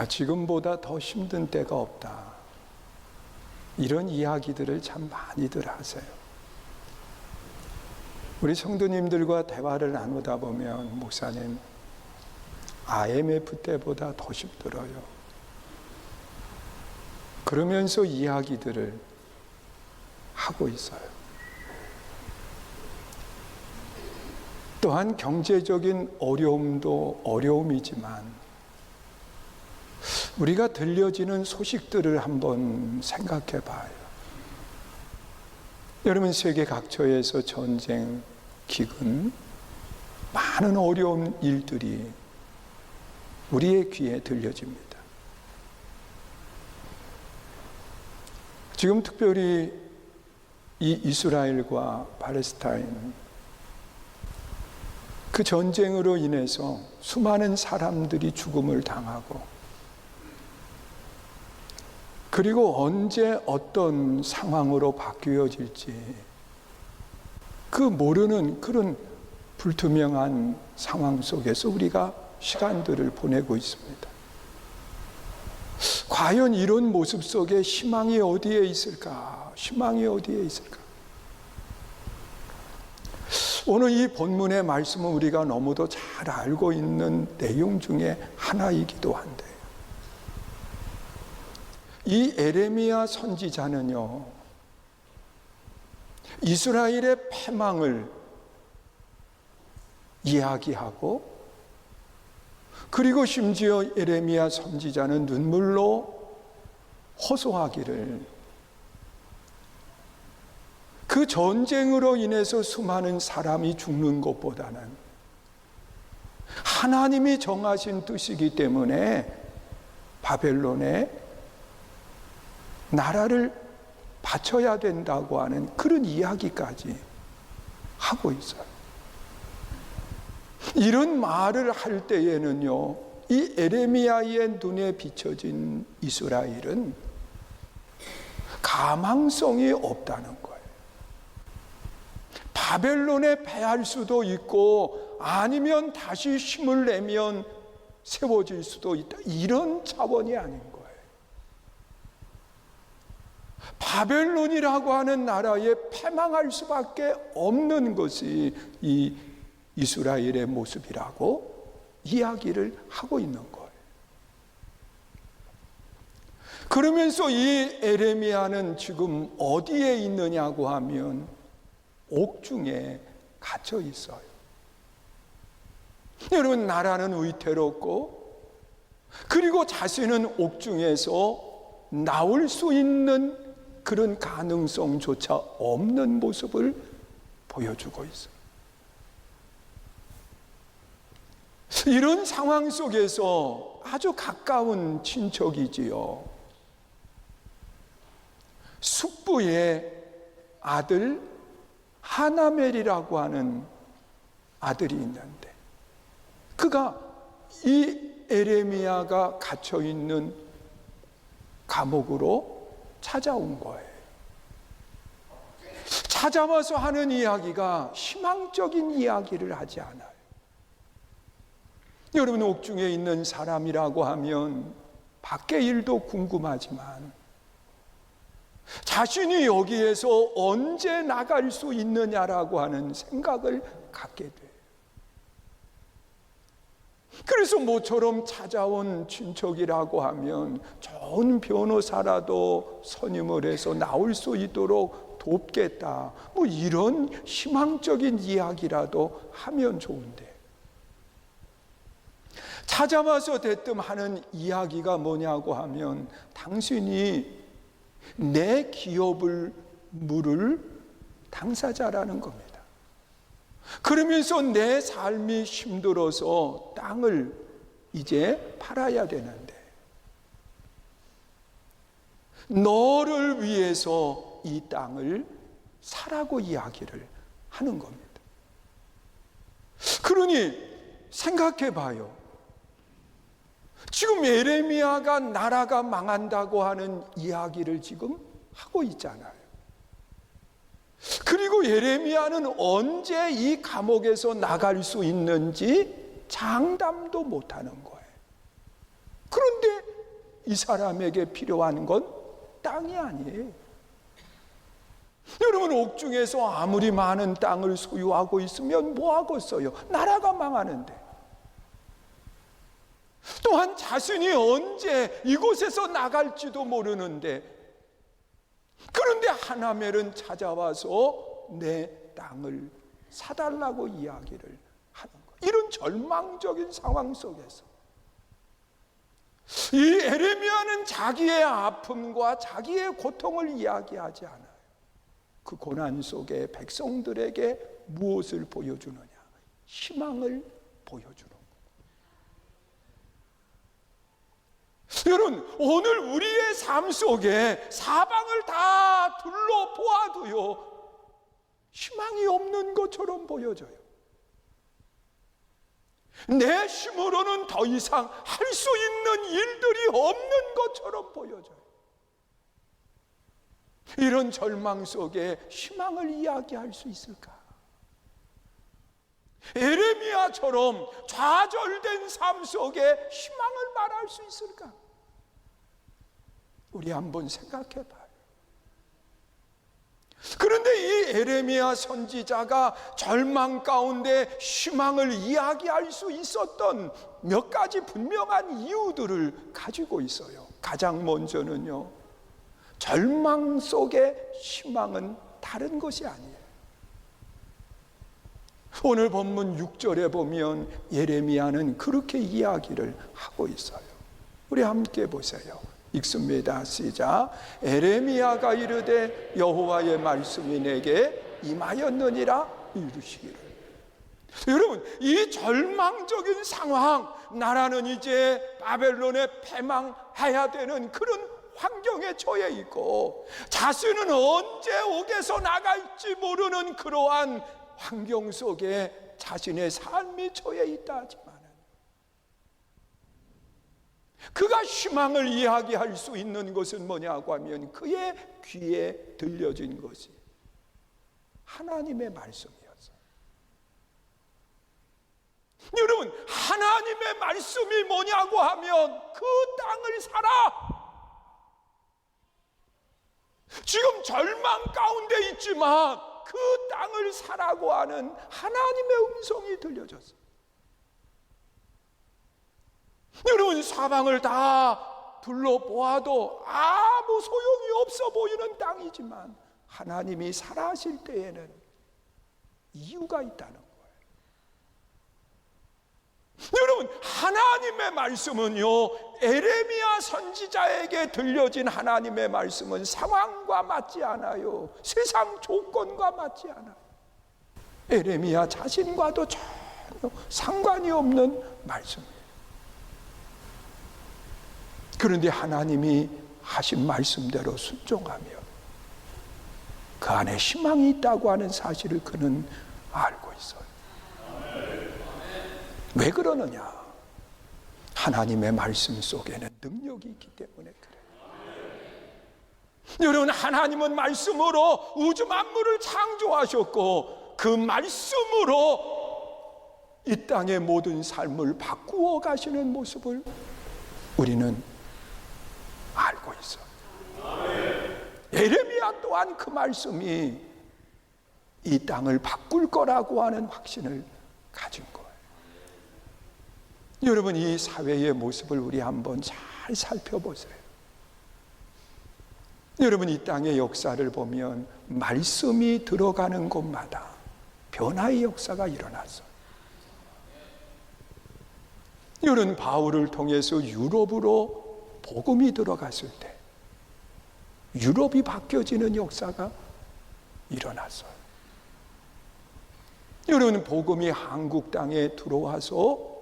지금보다 더 힘든 때가 없다. 이런 이야기들을 참 많이들 하세요. 우리 성도님들과 대화를 나누다 보면 목사님, IMF 때보다 더 힘들어요. 그러면서 이야기들을 하고 있어요. 또한 경제적인 어려움도 어려움이지만 우리가 들려지는 소식들을 한번 생각해 봐요. 여러분, 세계 각처에서 전쟁, 기근, 많은 어려운 일들이 우리의 귀에 들려집니다. 지금 특별히 이 이스라엘과 팔레스타인, 그 전쟁으로 인해서 수많은 사람들이 죽음을 당하고, 그리고 언제 어떤 상황으로 바뀌어질지 그 모르는 그런 불투명한 상황 속에서 우리가 시간들을 보내고 있습니다. 과연 이런 모습 속에 희망이 어디에 있을까? 희망이 어디에 있을까? 오늘 이 본문의 말씀은 우리가 너무도 잘 알고 있는 내용 중에 하나이기도 한데, 이 에레미야 선지자는요, 이스라엘의 패망을 이야기하고, 그리고 심지어 에레미야 선지자는 눈물로 호소하기를, 그 전쟁으로 인해서 수많은 사람이 죽는 것보다는 하나님이 정하신 뜻이기 때문에 바벨론에 나라를 바쳐야 된다고 하는 그런 이야기까지 하고 있어요. 이런 말을 할 때에는요, 이 에레미야의 눈에 비춰진 이스라엘은 가망성이 없다는 거예요. 바벨론에 패할 수도 있고, 아니면 다시 힘을 내면 세워질 수도 있다, 이런 차원이 아닌 거예요. 바벨론이라고 하는 나라에 패망할 수밖에 없는 것이 이 이스라엘의 모습이라고 이야기를 하고 있는 거예요. 그러면서 이 에레미야는 지금 어디에 있느냐고 하면 옥중에 갇혀 있어요. 여러분, 나라는 위태롭고, 그리고 자신은 옥중에서 나올 수 있는 그런 가능성조차 없는 모습을 보여주고 있어요. 이런 상황 속에서 아주 가까운 친척이지요, 숙부의 아들 하나멜이라고 하는 아들이 있는데, 그가 이 에레미야가 갇혀 있는 감옥으로 찾아온 거예요. 찾아와서 하는 이야기가 희망적인 이야기를 하지 않아요. 여러분, 옥중에 있는 사람이라고 하면 밖의 일도 궁금하지만 자신이 여기에서 언제 나갈 수 있느냐라고 하는 생각을 갖게 돼요. 그래서 모처럼 찾아온 친척이라고 하면 좋은 변호사라도 선임을 해서 나올 수 있도록 돕겠다, 뭐 이런 희망적인 이야기라도 하면 좋은데, 찾아와서 대뜸 하는 이야기가 뭐냐고 하면 당신이 내 기업을 물을 당사자라는 겁니다. 그러면서 내 삶이 힘들어서 땅을 이제 팔아야 되는데 너를 위해서 이 땅을 사라고 이야기를 하는 겁니다. 그러니 생각해 봐요. 지금 에레미야가 나라가 망한다고 하는 이야기를 지금 하고 있잖아요. 그리고 에레미야는 언제 이 감옥에서 나갈 수 있는지 장담도 못하는 거예요. 그런데 이 사람에게 필요한 건 땅이 아니에요. 여러분, 옥중에서 아무리 많은 땅을 소유하고 있으면 뭐 하겠어요? 나라가 망하는데. 또한 자신이 언제 이곳에서 나갈지도 모르는데, 그런데 하나멜은 찾아와서 내 땅을 사달라고 이야기를 하는 거예요. 이런 절망적인 상황 속에서 이 에레미야는 자기의 아픔과 자기의 고통을 이야기하지 않아요. 그 고난 속에 백성들에게 무엇을 보여주느냐? 희망을 보여주는 거예요. 여러분, 오늘 우리의 삶 속에 사방을 다 둘러보아도요, 희망이 없는 것처럼 보여져요. 내 힘으로는 더 이상 할 수 있는 일들이 없는 것처럼 보여져요. 이런 절망 속에 희망을 이야기할 수 있을까? 에레미야처럼 좌절된 삶 속에 희망을 말할 수 있을까? 우리 한번 생각해 봐요. 그런데 이 에레미야 선지자가 절망 가운데 희망을 이야기할 수 있었던 몇 가지 분명한 이유들을 가지고 있어요. 가장 먼저는요, 절망 속의 희망은 다른 것이 아니에요. 오늘 본문 6절에 보면 예레미야는 그렇게 이야기를 하고 있어요. 우리 함께 보세요. 읽습니다. 시작. 에레미야가 이르되 여호와의 말씀이 내게 임하였느니라 이르시기를. 여러분, 이 절망적인 상황, 나라는 이제 바벨론에 패망해야 되는 그런 환경에 처해 있고, 자신은 언제 옥에서 나갈지 모르는 그러한 환경 속에 자신의 삶이 처해 있다 하지만, 그가 희망을 이야기할 수 있는 것은 뭐냐고 하면 그의 귀에 들려진 것이 하나님의 말씀이었어요. 여러분, 하나님의 말씀이 뭐냐고 하면 그 땅을 사라. 지금 절망 가운데 있지만 그 땅을 사라고 하는 하나님의 음성이 들려졌어요. 여러분, 사방을 다 둘러보아도 아무 소용이 없어 보이는 땅이지만 하나님이 살아하실 때에는 이유가 있다는 거예요. 여러분, 하나님의 말씀은요, 에레미야 선지자에게 들려진 하나님의 말씀은 상황과 맞지 않아요. 세상 조건과 맞지 않아요. 에레미야 자신과도 전혀 상관이 없는 말씀이에요. 그런데 하나님이 하신 말씀대로 순종하며 그 안에 희망이 있다고 하는 사실을 그는 알고 있어요. 왜 그러느냐? 하나님의 말씀 속에는 능력이 있기 때문에 그래요. 여러분, 하나님은 말씀으로 우주 만물을 창조하셨고 그 말씀으로 이 땅의 모든 삶을 바꾸어 가시는 모습을 우리는 알고 있어. 예레미야 또한 그 말씀이 이 땅을 바꿀 거라고 하는 확신을 가진 거예요. 여러분, 이 사회의 모습을 우리 한번 잘 살펴보세요. 여러분, 이 땅의 역사를 보면 말씀이 들어가는 곳마다 변화의 역사가 일어났어요. 여러분, 바울을 통해서 유럽으로 복음이 들어갔을 때 유럽이 바뀌어지는 역사가 일어났어요. 여러분, 복음이 한국 땅에 들어와서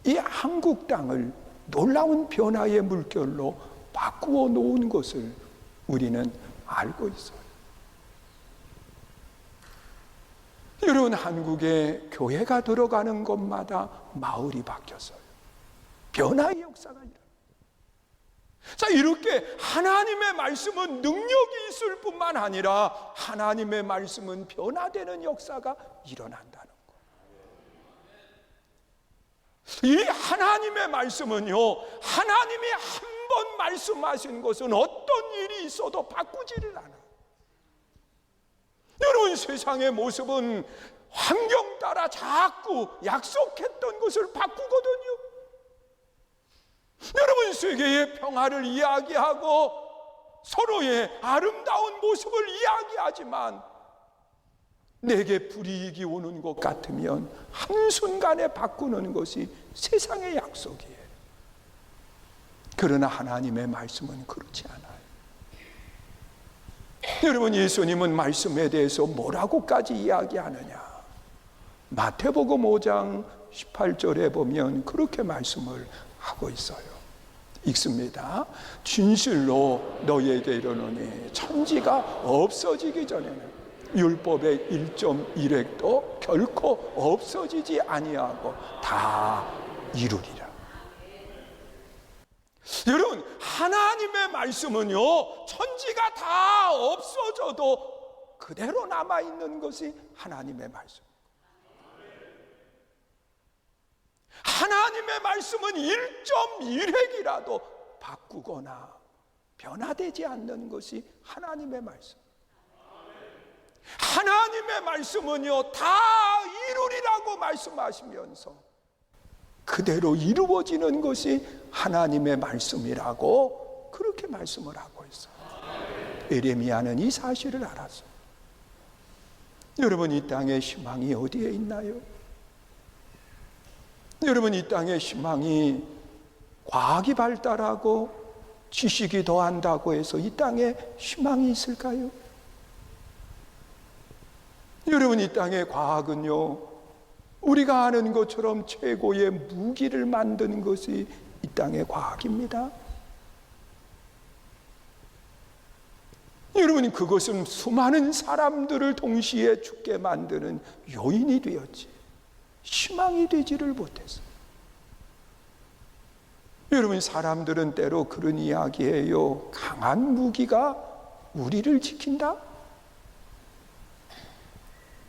이 한국 땅을 놀라운 변화의 물결로 바꾸어 놓은 것을 우리는 알고 있어요. 여러분, 한국에 교회가 들어가는 곳마다 마을이 바뀌었어요. 변화의 역사가 일어나요. 자, 이렇게 하나님의 말씀은 능력이 있을 뿐만 아니라 하나님의 말씀은 변화되는 역사가 일어난다는 거예요. 이 하나님의 말씀은요, 하나님이 한 번 말씀하신 것은 어떤 일이 있어도 바꾸지를 않아. 여러분, 세상의 모습은 환경 따라 자꾸 약속했던 것을 바꾸거든요. 여러분, 세계의 평화를 이야기하고 서로의 아름다운 모습을 이야기하지만 내게 불이익이 오는 것 같으면 한순간에 바꾸는 것이 세상의 약속이에요. 그러나 하나님의 말씀은 그렇지 않아요. 여러분, 예수님은 말씀에 대해서 뭐라고까지 이야기하느냐? 마태복음 5장 18절에 보면 그렇게 말씀을 하고 있어요. 읽습니다. 진실로 너희에게 이르노니 천지가 없어지기 전에는 율법의 1.1획도 결코 없어지지 아니하고 다 이루리라. 여러분, 하나님의 말씀은요, 천지가 다 없어져도 그대로 남아있는 것이 하나님의 말씀. 하나님의 말씀은 1.1획이라도 바꾸거나 변화되지 않는 것이 하나님의 말씀. 하나님의 말씀은요, 다 이루리라고 말씀하시면서 그대로 이루어지는 것이 하나님의 말씀이라고 그렇게 말씀을 하고 있어요. 에레미야는 이 사실을 알았어요. 여러분, 이 땅에 희망이 어디에 있나요? 여러분, 이 땅에 희망이 과학이 발달하고 지식이 더한다고 해서 이 땅에 희망이 있을까요? 여러분, 이 땅의 과학은요, 우리가 아는 것처럼 최고의 무기를 만드는 것이 이 땅의 과학입니다. 여러분, 그것은 수많은 사람들을 동시에 죽게 만드는 요인이 되었지 희망이 되지를 못했어요. 여러분, 사람들은 때로 그런 이야기해요. 강한 무기가 우리를 지킨다?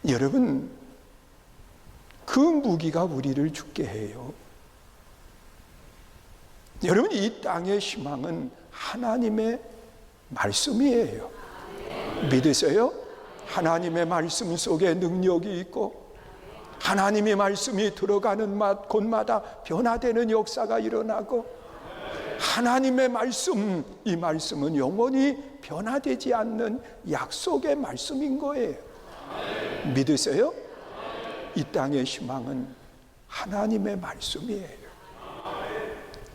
여러분, 그 무기가 우리를 죽게 해요. 여러분, 이 땅의 희망은 하나님의 말씀이에요. 믿으세요? 하나님의 말씀 속에 능력이 있고 하나님의 말씀이 들어가는 곳마다 변화되는 역사가 일어나고 하나님의 말씀, 이 말씀은 영원히 변화되지 않는 약속의 말씀인 거예요. 믿으세요? 이 땅의 희망은 하나님의 말씀이에요.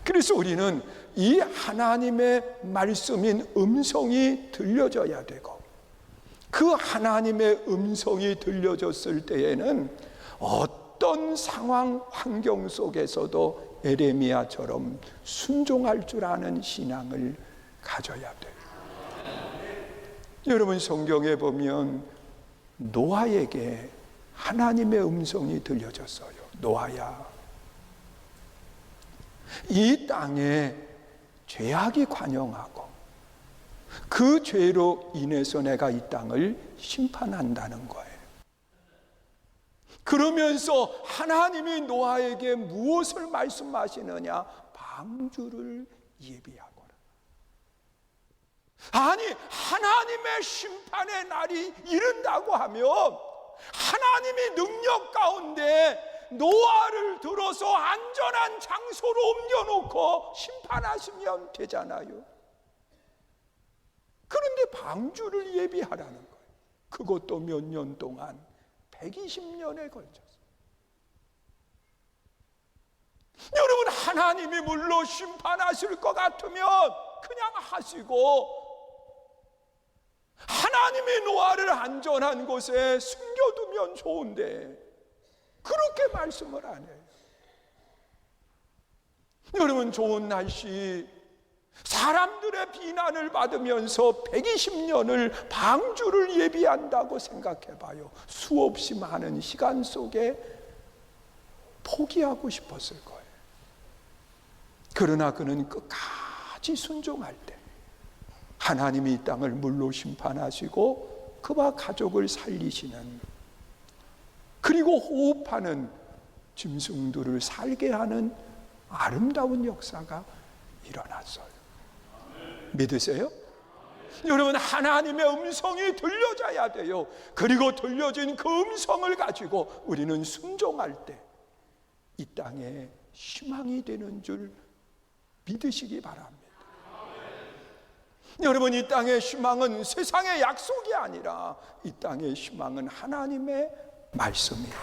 그래서 우리는 이 하나님의 말씀인 음성이 들려져야 되고 그 하나님의 음성이 들려졌을 때에는 어떤 상황, 환경 속에서도 에레미야처럼 순종할 줄 아는 신앙을 가져야 돼요. 여러분, 성경에 보면 노아에게 하나님의 음성이 들려졌어요. 노아야, 이 땅에 죄악이 관영하고 그 죄로 인해서 내가 이 땅을 심판한다는 거예요. 그러면서 하나님이 노아에게 무엇을 말씀하시느냐? 방주를 예비하거라. 아니, 하나님의 심판의 날이 이른다고 하면 하나님이 능력 가운데 노아를 들어서 안전한 장소로 옮겨놓고 심판하시면 되잖아요. 그런데 방주를 예비하라는 거예요. 그것도 몇 년 동안 120년에 걸쳐서. 여러분, 하나님이 물론 심판하실 것 같으면 그냥 하시고 하나님이 노아를 안전한 곳에 숨겨두면 좋은데 그렇게 말씀을 안 해요. 여러분, 좋은 날씨 사람들의 비난을 받으면서 120년을 방주를 예비한다고 생각해 봐요. 수없이 많은 시간 속에 포기하고 싶었을 거예요. 그러나 그는 끝까지 순종할 때 하나님이 이 땅을 물로 심판하시고 그와 가족을 살리시는, 그리고 호흡하는 짐승들을 살게 하는 아름다운 역사가 일어났어요. 믿으세요? 여러분, 하나님의 음성이 들려져야 돼요. 그리고 들려진 그 음성을 가지고 우리는 순종할 때 이 땅에 희망이 되는 줄 믿으시기 바랍니다. 여러분, 이 땅의 희망은 세상의 약속이 아니라 이 땅의 희망은 하나님의 말씀이에요.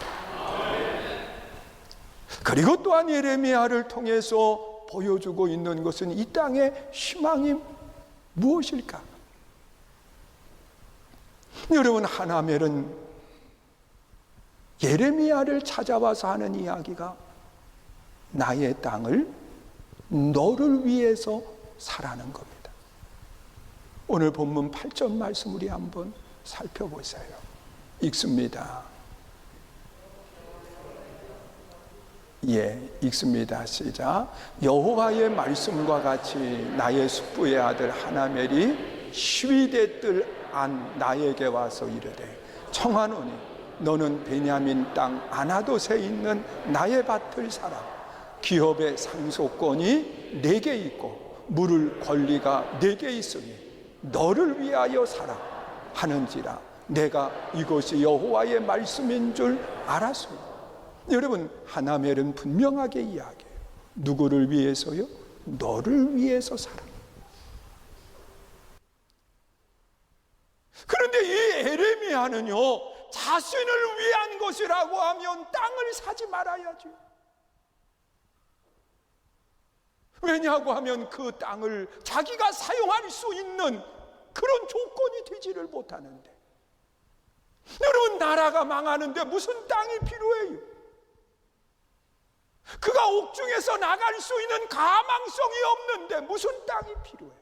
그리고 또한 예레미야를 통해서 보여주고 있는 것은 이 땅의 희망이 무엇일까? 여러분, 하나멜은 예레미야를 찾아와서 하는 이야기가 나의 땅을 너를 위해서 사라는 겁니다. 오늘 본문 8절 말씀 우리 한번 살펴보세요. 읽습니다. 읽습니다. 시작. 여호와의 말씀과 같이 나의 숙부의 아들 하나멜이 시위대 뜰 안 나에게 와서 이르되 청하노니 너는 베냐민 땅 아나돗에 있는 나의 밭을 사라. 기업의 상속권이 내게 있고 물을 권리가 내게 있으니 너를 위하여 사라 하는지라 내가 이것이 여호와의 말씀인 줄 알았소이다. 여러분, 하나멜은 분명하게 이야기해요. 누구를 위해서요? 너를 위해서 살아. 그런데 이 에레미야는요, 자신을 위한 것이라고 하면 땅을 사지 말아야죠. 왜냐하고 하면 그 땅을 자기가 사용할 수 있는 그런 조건이 되지를 못하는데, 여러분, 나라가 망하는데 무슨 땅이 필요해요? 그가 옥중에서 나갈 수 있는 가망성이 없는데 무슨 땅이 필요해?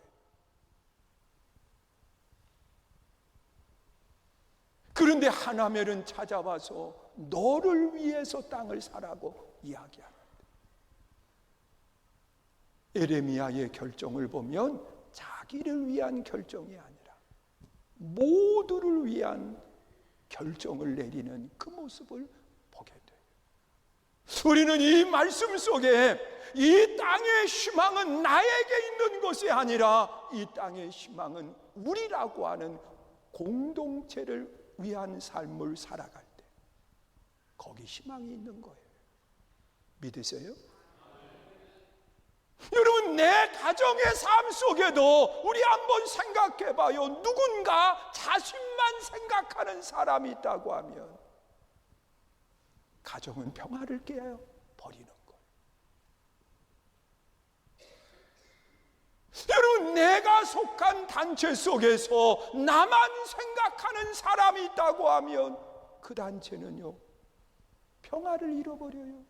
그런데 하나멜은 찾아와서 너를 위해서 땅을 사라고 이야기합니다. 에레미야의 결정을 보면 자기를 위한 결정이 아니라 모두를 위한 결정을 내리는 그 모습을 보게 돼요. 우리는 이 말씀 속에 이 땅의 희망은 나에게 있는 것이 아니라 이 땅의 희망은 우리라고 하는 공동체를 위한 삶을 살아갈 때 거기 희망이 있는 거예요. 믿으세요? 여러분, 내 가정의 삶 속에도 우리 한번 생각해 봐요. 누군가 자신만 생각하는 사람이 있다고 하면 가정은 평화를 깨요. 버리는 거예요. 여러분, 내가 속한 단체 속에서 나만 생각하는 사람이 있다고 하면 그 단체는요, 평화를 잃어버려요.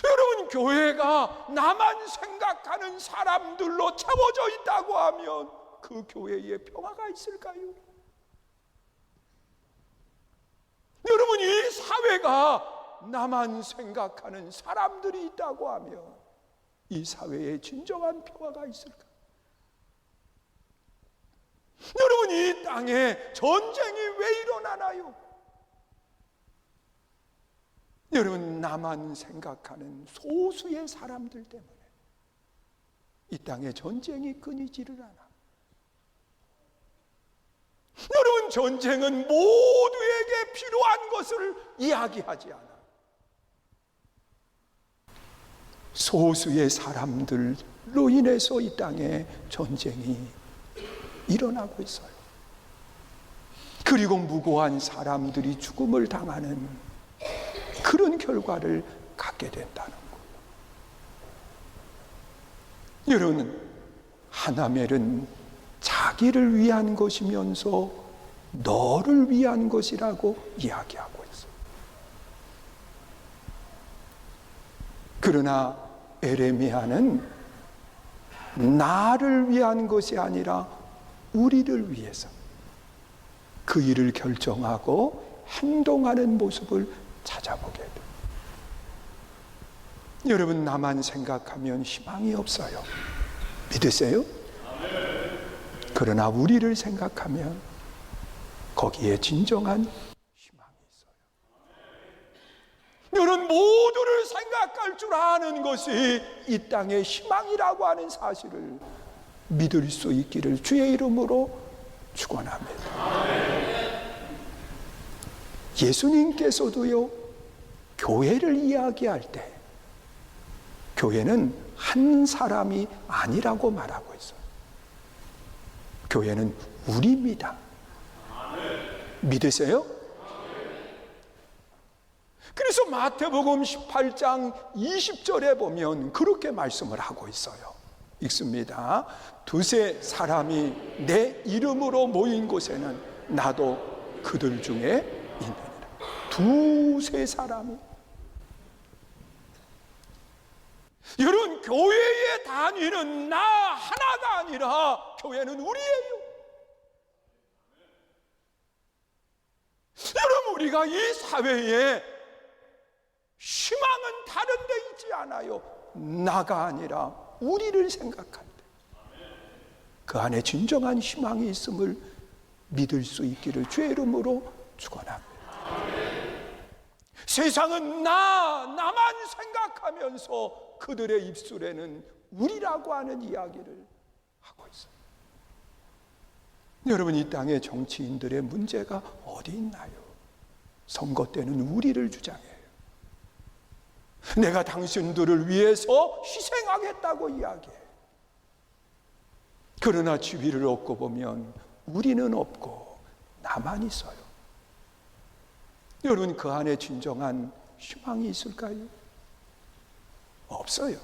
여러분, 교회가 나만 생각하는 사람들로 채워져 있다고 하면 그 교회에 평화가 있을까요? 여러분, 이 사회가 나만 생각하는 사람들이 있다고 하면 이 사회에 진정한 평화가 있을까? 여러분, 이 땅에 전쟁이 왜 일어나나요? 여러분, 나만 생각하는 소수의 사람들 때문에 이 땅에 전쟁이 끊이지를 않아. 여러분, 전쟁은 모두에게 필요한 것을 이야기하지 않아. 소수의 사람들로 인해서 이 땅에 전쟁이 일어나고 있어요. 그리고 무고한 사람들이 죽음을 당하는 그런 결과를 갖게 된다는 거예요. 여러분, 하나멜은 자기를 위한 것이면서 너를 위한 것이라고 이야기하고 있어요. 그러나 에레미야는 나를 위한 것이 아니라 우리를 위해서 그 일을 결정하고 행동하는 모습을 찾아보게 돼요. 여러분, 나만 생각하면 희망이 없어요. 믿으세요? 그러나 우리를 생각하면 거기에 진정한 희망이 있어요. 여러분, 모두를 늘 생각할 줄 아는 것이 이 땅의 희망이라고 하는 사실을 믿을 수 있기를 주의 이름으로 축원합니다. 예수님께서도요, 교회를 이야기할 때 교회는 한 사람이 아니라고 말하고 있어요. 교회는 우리입니다. 믿으세요? 그래서 마태복음 18장 20절에 보면 그렇게 말씀을 하고 있어요. 읽습니다. 두세 사람이 내 이름으로 모인 곳에는 나도 그들 중에 있느니라. 두세 사람이. 여러분, 교회의 단위는 나 하나가 아니라 교회는 우리예요. 여러분, 우리가 이 사회에 희망은 다른 데 있지 않아요. 나가 아니라 우리를 생각할 때 그 안에 진정한 희망이 있음을 믿을 수 있기를 주의 이름으로 축원합니다. 세상은 나만 생각하면서 그들의 입술에는 우리라고 하는 이야기를 하고 있어요. 여러분, 이 땅의 정치인들의 문제가 어디 있나요? 선거 때는 우리를 주장해요. 내가 당신들을 위해서 희생하겠다고 이야기해요. 그러나 지위를 얻고 보면 우리는 없고 나만 있어요. 여러분, 그 안에 진정한 희망이 있을까요? 없어요.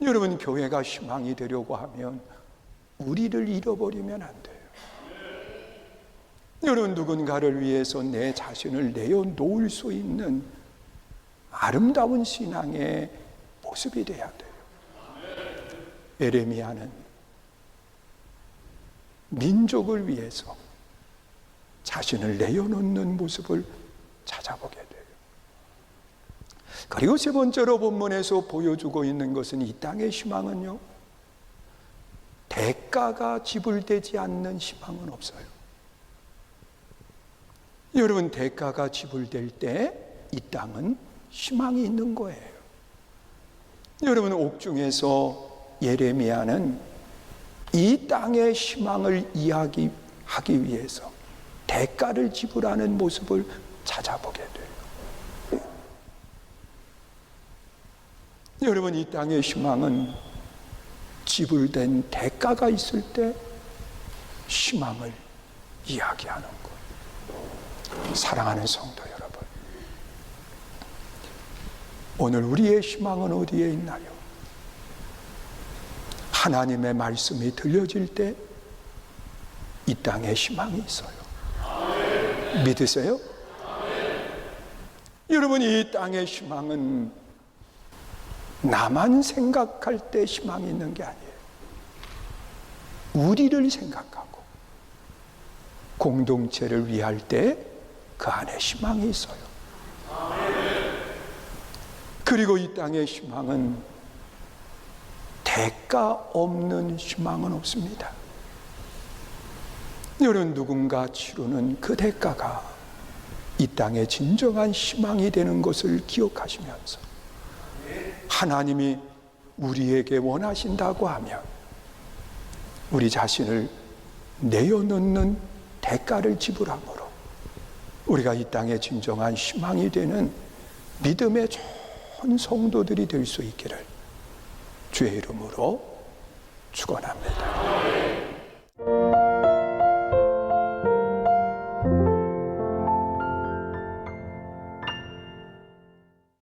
여러분, 교회가 희망이 되려고 하면 우리를 잃어버리면 안 돼요. 여러분, 누군가를 위해서 내 자신을 내어놓을 수 있는 아름다운 신앙의 모습이 돼야 돼요. 예레미야는 민족을 위해서 자신을 내어놓는 모습을 찾아보게 돼요. 그리고 세 번째로 본문에서 보여주고 있는 것은 이 땅의 희망은요, 대가가 지불되지 않는 희망은 없어요. 여러분, 대가가 지불될 때 이 땅은 희망이 있는 거예요. 여러분, 옥중에서 예레미야는 이 땅의 희망을 이야기하기 위해서 대가를 지불하는 모습을 찾아보게 돼요. 여러분, 이 땅의 희망은 지불된 대가가 있을 때 희망을 이야기하는 거예요. 사랑하는 성도 여러분, 오늘 우리의 희망은 어디에 있나요? 하나님의 말씀이 들려질 때 이 땅에 희망이 있어요. 믿으세요? 여러분, 이 땅의 희망은 나만 생각할 때 희망이 있는 게 아니에요. 우리를 생각하고 공동체를 위할 때 그 안에 희망이 있어요. 그리고 이 땅의 희망은 대가 없는 희망은 없습니다. 여러분, 누군가 치르는 그 대가가 이 땅의 진정한 희망이 되는 것을 기억하시면서 하나님이 우리에게 원하신다고 하면 우리 자신을 내어놓는 대가를 지불함으로 우리가 이 땅의 진정한 희망이 되는 믿음의 좋은 성도들이 될 수 있기를 주의 이름으로 축원합니다.